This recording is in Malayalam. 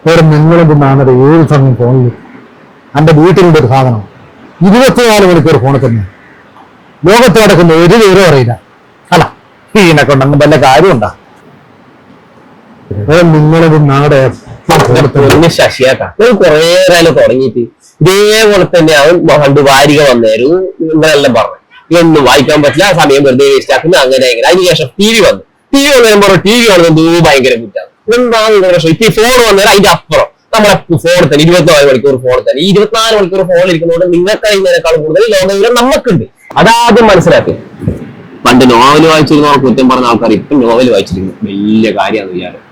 വേറെ നിങ്ങളെന്താണ് ഏത് സമയം ഫോണിൽ എൻ്റെ വീട്ടിലുള്ള ഒരു സാധനം 24 മണിക്കൂർ ഫോണിൽ തന്നെ ലോകത്ത് നടക്കുന്ന ഒരു വിവരം അറിയില്ല. അല്ല ഇതിനെ കൊണ്ടങ്ങ് വല്ല കാര്യമുണ്ടാ? നിങ്ങളത് നാടെ ശശിയാട്ടാ കുറെ കാലം തുടങ്ങിയിട്ട് ഇതേപോലെ തന്നെ അവൻ പണ്ട് വാരിക വന്നേരും ഇങ്ങനെല്ലാം പറഞ്ഞു ഇതൊന്നും വായിക്കാൻ പറ്റില്ല, ആ സമയം വെറുതെ വേസ്റ്റ് ആക്കുന്നു അങ്ങനെ അങ്ങനെ. അതിനുശേഷം ടി വി വന്നു പറയുമ്പോൾ ടി വി കാണുന്നത് ഭയങ്കര കുറ്റാണ്. എന്താണ് പ്രശ്നം? ഇപ്പൊ ഈ ഫോൺ വന്നേരം അതിന്റെ അപ്പുറം നമ്മളെ ഫോണിൽ തന്നെ 24 മണിക്കൂർ ഫോണിൽ തന്നെ 24 മണിക്കൂർ ഫോണിൽ ഇരിക്കുന്നതുകൊണ്ട് നിങ്ങൾക്ക് ഇതിനേക്കാളും കൂടുതൽ ലോകവിവരം നമുക്കുണ്ട്. അതാദ്യം മനസ്സിലാക്കി. പണ്ട് നോവൽ വായിച്ചിരുന്ന കുറ്റം പറഞ്ഞ ആൾക്കാർ ഇപ്പം നോവൽ വായിച്ചിരിക്കുന്നു വലിയ കാര്യമാണ് വിചാരം.